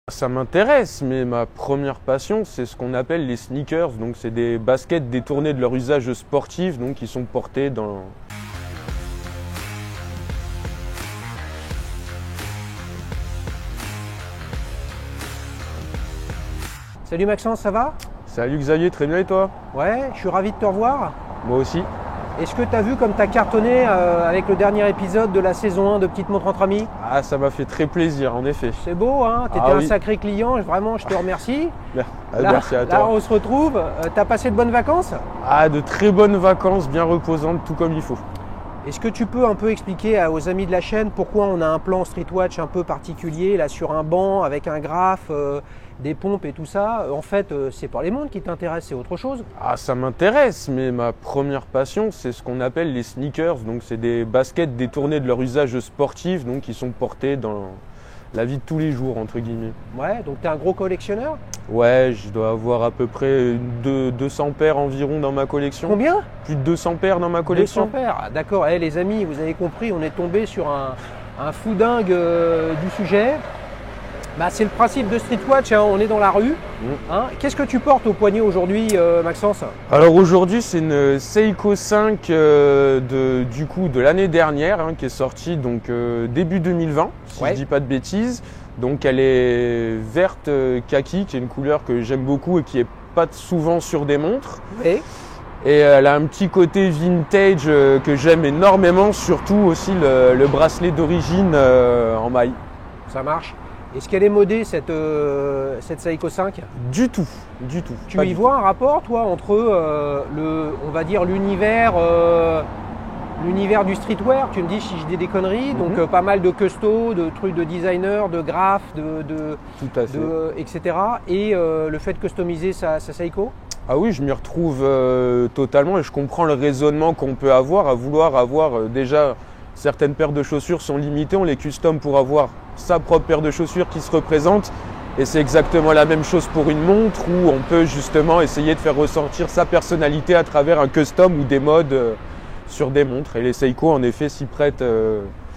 Ça m'intéresse, mais ma première passion, c'est ce qu'on appelle les sneakers. Donc, c'est des baskets détournées de leur usage sportif, donc qui sont portés dans. Salut Maxence, ça va? Salut Xavier, très bien et toi? Ouais, je suis ravi de te revoir. Moi aussi. Est-ce que tu as vu comme tu as cartonné avec le dernier épisode de la saison 1 de Petite Montre entre amis? Ah, ça m'a fait très plaisir, en effet. C'est beau, hein? Tu étais Ah un oui. sacré client, vraiment, je te remercie. Merci à toi. Là, on se retrouve. Tu as passé de bonnes vacances? Ah, de très bonnes vacances, bien reposantes, tout comme il faut. Est-ce que tu peux un peu expliquer aux amis de la chaîne pourquoi on a un plan Streetwatch un peu particulier, là sur un banc avec un graphe, des pompes et tout ça? En fait, c'est pas les montres qui t'intéressent, c'est autre chose. Ah, ça m'intéresse, mais ma première passion, c'est ce qu'on appelle les sneakers. Donc, c'est des baskets détournées de leur usage sportif, donc qui sont portées dans la vie de tous les jours, entre guillemets. Ouais, donc tu es un gros collectionneur? Ouais, je dois avoir à peu près 200 paires environ dans ma collection. Combien? Plus de 200 paires dans ma collection. 200 paires. Ah, d'accord. Eh, les amis, vous avez compris, on est tombé sur un fou dingue du sujet. Bah, c'est le principe de Streetwatch, hein, on est dans la rue. Hein. Qu'est-ce que tu portes au poignet aujourd'hui, Maxence? Alors aujourd'hui, c'est une Seiko 5 de l'année dernière, hein, qui est sortie donc début 2020, si Ouais. je dis pas de bêtises. Donc elle est verte kaki, qui est une couleur que j'aime beaucoup et qui est pas souvent sur des montres. Et Et elle a un petit côté vintage que j'aime énormément, surtout aussi le bracelet d'origine en maille. ça marche. Est-ce qu'elle est modée cette Seiko 5? Du tout, du tout. Tu Pas y du vois un rapport, toi, entre on va dire l'univers du streetwear? Tu me dis si je dis des conneries, donc pas mal de custo, de trucs de designer, de graphes, tout à fait. etc. Et le fait de customiser sa Seiko? Ah oui, je m'y retrouve totalement et je comprends le raisonnement qu'on peut avoir à vouloir avoir déjà certaines paires de chaussures sont limitées, on les custom pour avoir sa propre paire de chaussures qui se représente et c'est exactement la même chose pour une montre où on peut justement essayer de faire ressortir sa personnalité à travers un custom ou des modes sur des montres et les Seiko en effet s'y prêtent.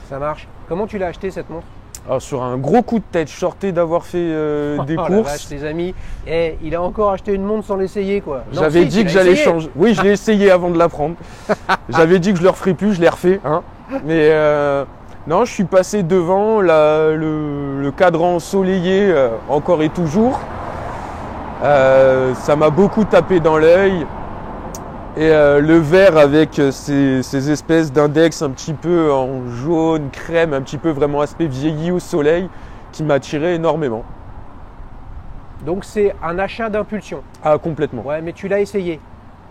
Ça marche. Comment tu l'as acheté cette montre? Alors sur un gros coup de tête, je sortais d'avoir fait des Oh la courses. vache, les amis. Eh, il a encore acheté une montre sans l'essayer, quoi. Non, J'avais si, dit tu que l'as j'allais essayé. changer. Oui, je l'ai essayé avant de la prendre. J'avais dit que je le referais plus, je l'ai refait. Hein. Mais non, je suis passé devant le cadran ensoleillé, encore et toujours. Ça m'a beaucoup tapé dans l'œil. Et le vert avec ces espèces d'index un petit peu en jaune, crème, un petit peu vraiment aspect vieilli au soleil, qui m'a attiré énormément. Donc c'est un achat d'impulsion. Ah, complètement. Ouais, mais tu l'as essayé.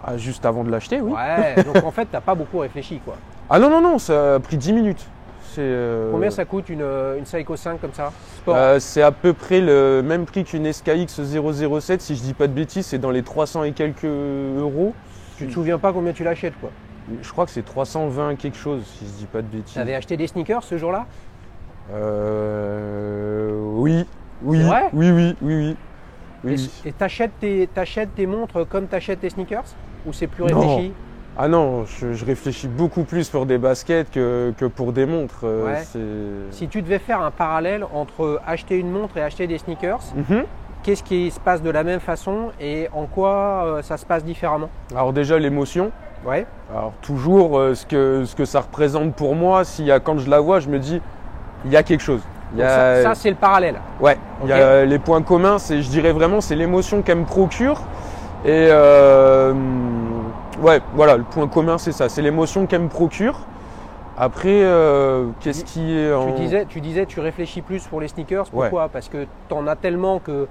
Ah, juste avant de l'acheter, oui. Ouais, donc en fait, t'as pas beaucoup réfléchi, quoi. Ah non, non, non, ça a pris 10 minutes. Combien ça coûte une Seiko 5 comme ça? Sport. C'est à peu près le même prix qu'une SKX 007, si je dis pas de bêtises, c'est dans les 300 et quelques euros. Tu te souviens pas combien tu l'achètes, quoi? Je crois que c'est 320 quelque chose, si je dis pas de bêtises. T'avais acheté des sneakers ce jour-là? Oui, oui, C'est vrai oui, oui, oui, oui. Oui. Et t'achètes tes montres comme t'achètes tes sneakers? Ou c'est plus Non. réfléchi? Ah non, je réfléchis beaucoup plus pour des baskets que pour des montres. Ouais. Si tu devais faire un parallèle entre acheter une montre et acheter des sneakers, Mhm. qu'est-ce qui se passe de la même façon et en quoi ça se passe différemment? Alors déjà l'émotion. Ouais. Alors toujours ce que ça représente pour moi, quand je la vois, je me dis il y a quelque chose. Il y Donc a- ça c'est le parallèle. Ouais, il y Ok. a les points communs, je dirais vraiment, c'est l'émotion qu'elle me procure. Et ouais, voilà, le point commun, c'est ça, c'est l'émotion qu'elle me procure. Après, qu'est-ce qui est en... Tu disais tu réfléchis plus pour les sneakers. Pourquoi? Parce que tu en as tellement que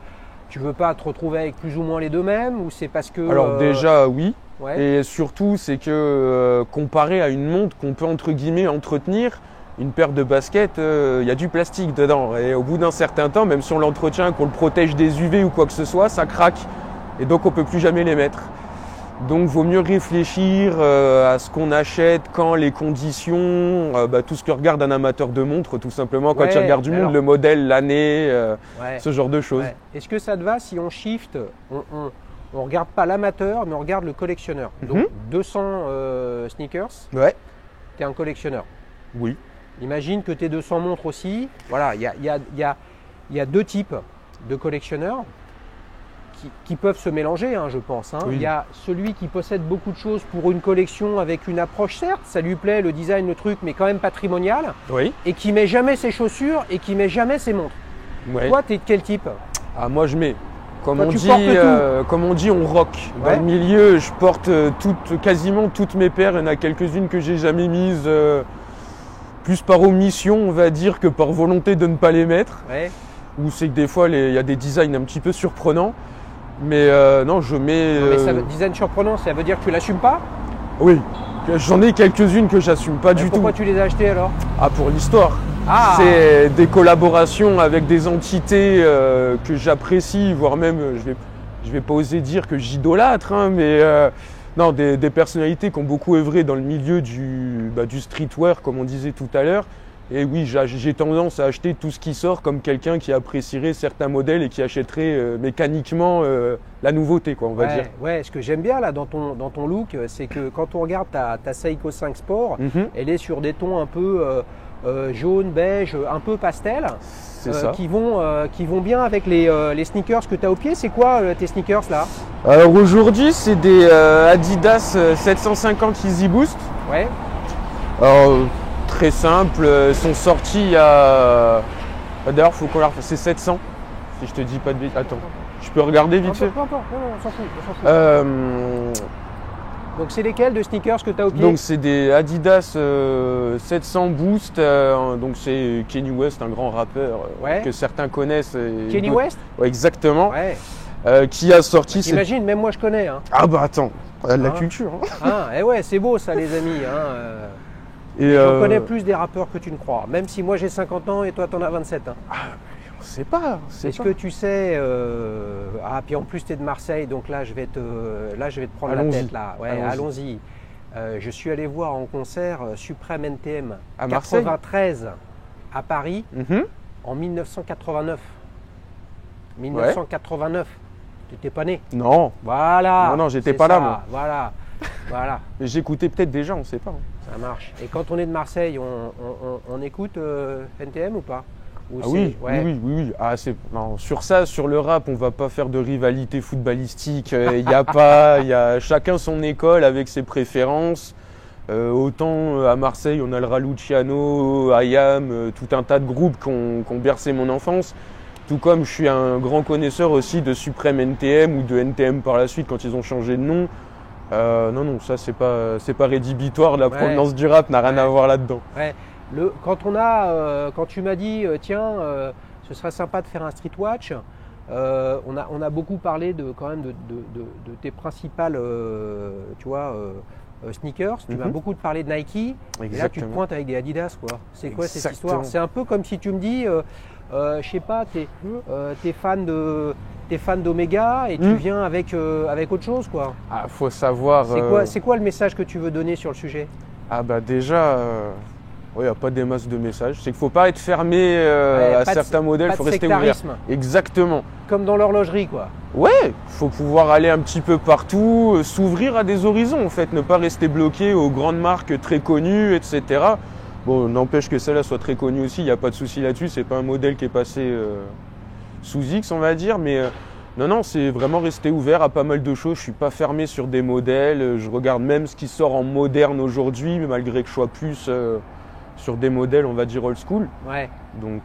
tu veux pas te retrouver avec plus ou moins les deux mêmes, ou c'est parce que Alors déjà, oui. ouais. Et surtout, c'est que comparé à une montre qu'on peut entre guillemets entretenir, une paire de baskets, il y a du plastique dedans. Et au bout d'un certain temps, même si on l'entretient, qu'on le protège des UV ou quoi que ce soit, ça craque. Et donc on ne peut plus jamais les mettre. Donc vaut mieux réfléchir à ce qu'on achète, quand, les conditions, tout ce que regarde un amateur de montres, tout simplement, quand Ouais, il regarde du monde, alors- le modèle, l'année, Ouais. ce genre de choses. Ouais. Est-ce que ça te va si on shift, on regarde pas l'amateur, mais on regarde le collectionneur? Donc 200 sneakers, Ouais. tu es un collectionneur. Oui. Imagine que tes 200 montres aussi. Voilà, il y a deux types. de collectionneurs qui peuvent se mélanger, hein, je pense. Hein. Oui. Il y a celui qui possède beaucoup de choses pour une collection avec une approche, certes, ça lui plaît, le design, le truc, mais quand même patrimonial, Oui. et qui met jamais ses chaussures et qui met jamais ses montres. Ouais. Toi, tu es de quel type? Ah, moi, je mets. Comme Toi, on, tu dit, portes tout. comme on dit, on rock. Dans Ouais. le milieu, je porte quasiment toutes mes paires. Il y en a quelques-unes que j'ai jamais mises, plus par omission, on va dire, que par volonté de ne pas les mettre. Ouais. Ou c'est que des fois, il y a des designs un petit peu surprenants. Mais non, je mets. Non, mais ça, design surprenant, ça veut dire que tu l'assumes pas? Oui, j'en ai quelques-unes que j'assume pas du tout. Pourquoi tu les as achetées alors? Ah, pour l'histoire. Ah. C'est des collaborations avec des entités que j'apprécie, voire même, je vais pas oser dire que j'idolâtre, hein, mais non, des personnalités qui ont beaucoup œuvré dans le milieu du streetwear, comme on disait tout à l'heure. Et oui, j'ai tendance à acheter tout ce qui sort comme quelqu'un qui apprécierait certains modèles et qui achèterait mécaniquement la nouveauté, quoi, on va dire. Ouais, ce que j'aime bien là dans ton look, c'est que quand on regarde ta Seiko 5 Sport, elle est sur des tons un peu jaune, beige, un peu pastel, qui vont bien avec les sneakers que tu as au pied. C'est quoi tes sneakers là? Alors aujourd'hui, c'est des Adidas 750 Easy Boost. Ouais. Alors, très simple, sont sortis il y a. D'ailleurs, faut qu'on la refasse. C'est 700. Si je te dis pas de bêtises. Attends, je peux regarder vite fait. Non, on s'en fout. Donc c'est lesquels de sneakers que tu as au pied? Donc c'est des Adidas 700 Boost. Donc c'est Kanye West, un grand rappeur que certains connaissent. Kanye West? Ouais, exactement. Ouais. Qui a sorti. T'imagines, même moi je connais. Hein. Ah bah attends, la culture. Hein. Ah, ouais, c'est beau ça les amis. Hein. Et je connais plus des rappeurs que tu ne crois, même si moi j'ai 50 ans et toi t'en as 27. Hein. Ah, on sait pas. Est-ce que tu sais Ah, puis en plus tu es de Marseille, donc là je vais te prendre la tête là. Ouais, allons-y. Je suis allé voir en concert Supreme NTM à Marseille, 93 à Paris en 1989. 1989. Tu n'étais pas né? Non. Voilà. Non, j'étais pas là moi. Voilà. Mais j'écoutais peut-être déjà, on ne sait pas. Ça marche. Et quand on est de Marseille, on écoute NTM ou pas? Ou oui. Ah, non, sur ça, sur le rap, on va pas faire de rivalité footballistique. Il y a pas, il y a chacun son école avec ses préférences. Autant à Marseille, on a le Raluciano, IAM, tout un tas de groupes qui ont bercé mon enfance. Tout comme je suis un grand connaisseur aussi de Supreme NTM ou de NTM par la suite quand ils ont changé de nom. Non, ça c'est pas rédhibitoire. La provenance du rap n'a rien à voir là-dedans. Ouais. Quand tu m'as dit tiens, ce serait sympa de faire un street watch, on a beaucoup parlé de tes principales sneakers. Tu m'as beaucoup parlé de Nike. Exactement. Et là tu te pointes avec des Adidas quoi. C'est quoi cette histoire? C'est un peu comme si tu me dis je sais pas, t'es fan d'Omega et tu viens avec autre chose quoi. Ah, faut savoir. C'est quoi le message que tu veux donner sur le sujet? Ah bah déjà, il n'y a pas des masses de messages. C'est qu'il ne faut pas être fermé à certains modèles, il faut rester ouvert. Exactement. Comme dans l'horlogerie quoi. Ouais, il faut pouvoir aller un petit peu partout, s'ouvrir à des horizons en fait, ne pas rester bloqué aux grandes marques très connues, etc. Bon, n'empêche que celle-là soit très connue aussi, il n'y a pas de souci là-dessus, c'est pas un modèle qui est passé sous X on va dire, mais non, c'est vraiment rester ouvert à pas mal de choses, je suis pas fermé sur des modèles, je regarde même ce qui sort en moderne aujourd'hui, malgré que je sois plus sur des modèles on va dire old school. Ouais. Donc,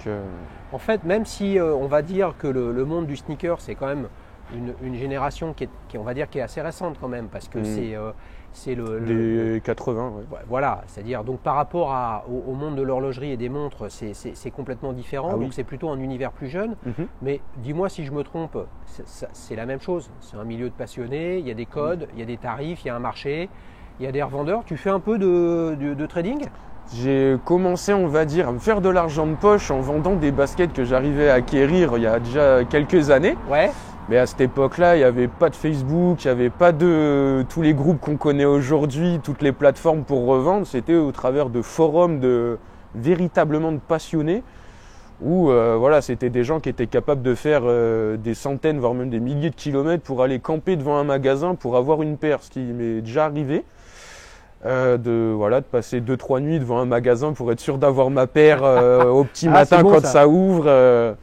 en fait, même si on va dire que le monde du sneaker c'est quand même une génération qui on va dire qui est assez récente quand même, parce que c'est les 80, ouais. Voilà, c'est-à-dire donc par rapport au monde de l'horlogerie et des montres, c'est complètement différent. Donc c'est plutôt un univers plus jeune. Mais dis-moi si je me trompe, c'est la même chose. C'est un milieu de passionnés. Il y a des codes, il y a des tarifs, il y a un marché, il y a des revendeurs. Tu fais un peu de trading? J'ai commencé, on va dire, à me faire de l'argent de poche en vendant des baskets que j'arrivais à acquérir il y a déjà quelques années. Ouais. Mais à cette époque-là, il n'y avait pas de Facebook, il n'y avait pas de tous les groupes qu'on connaît aujourd'hui, toutes les plateformes pour revendre. C'était au travers de forums véritablement de passionnés où c'était des gens qui étaient capables de faire des centaines, voire même des milliers de kilomètres pour aller camper devant un magasin pour avoir une paire, ce qui m'est déjà arrivé. De passer 2-3 nuits devant un magasin pour être sûr d'avoir ma paire au petit matin quand ça ouvre.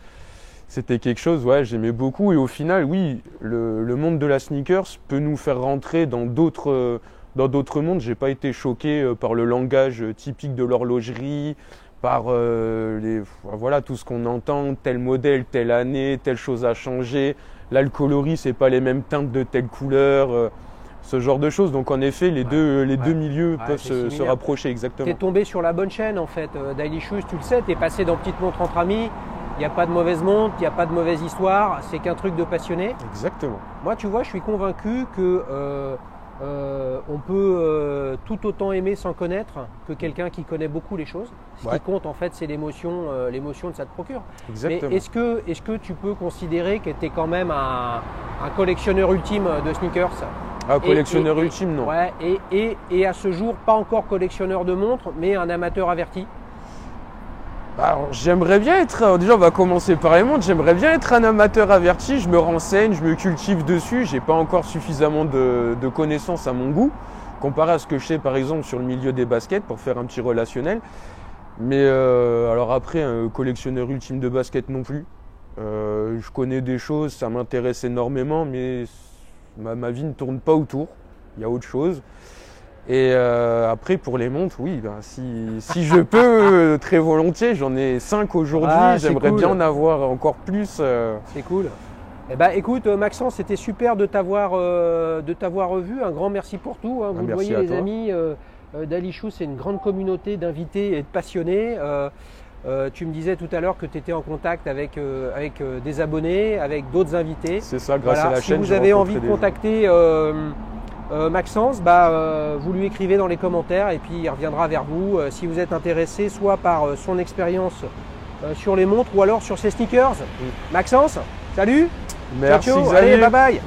C'était quelque chose, ouais, j'aimais beaucoup. Et au final, oui, le monde de la sneakers peut nous faire rentrer dans d'autres mondes. J'ai pas été choqué par le langage typique de l'horlogerie, par voilà, tout ce qu'on entend, tel modèle, telle année, telle chose a changé. Là, le coloris, c'est pas les mêmes teintes de telle couleur, ce genre de choses. Donc en effet, les deux milieux peuvent se rapprocher exactement. Tu es tombé sur la bonne chaîne en fait. Daily Shoes, tu le sais, tu es passé dans Petite Montre entre amis. Il n'y a pas de mauvaise montre, il n'y a pas de mauvaise histoire, c'est qu'un truc de passionné. Exactement. Moi, tu vois, je suis convaincu que on peut tout autant aimer sans connaître que quelqu'un qui connaît beaucoup les choses. Ce qui compte en fait, c'est l'émotion que ça te procure. Exactement. Mais est-ce que tu peux considérer que tu es quand même un collectionneur ultime de sneakers? Un collectionneur ultime, non. Ouais, et à ce jour, pas encore collectionneur de montres, mais un amateur averti? Alors, j'aimerais bien être, déjà on va commencer par les montres, j'aimerais bien être un amateur averti, je me renseigne, je me cultive dessus, j'ai pas encore suffisamment de connaissances à mon goût, comparé à ce que je sais par exemple sur le milieu des baskets pour faire un petit relationnel. Mais alors après, un collectionneur ultime de baskets non plus. Je connais des choses, ça m'intéresse énormément, mais ma vie ne tourne pas autour, il y a autre chose. Et après, pour les montres, oui, ben, si je peux, très volontiers, j'en ai 5 aujourd'hui, j'aimerais bien en avoir encore plus. C'est cool. Eh ben, écoute, Maxence, c'était super de t'avoir revu. Un grand merci pour tout. Hein. Vous le voyez, les amis, Daily Shoes, c'est une grande communauté d'invités et de passionnés. Tu me disais tout à l'heure que tu étais en contact avec des abonnés, avec d'autres invités. C'est ça, grâce à la chaîne. Si vous avez envie de contacter Maxence, vous lui écrivez dans les commentaires et puis il reviendra vers vous si vous êtes intéressé soit par son expérience sur les montres ou alors sur ses sneakers. Maxence, salut. Merci, ciao, ciao. Allez, bye bye.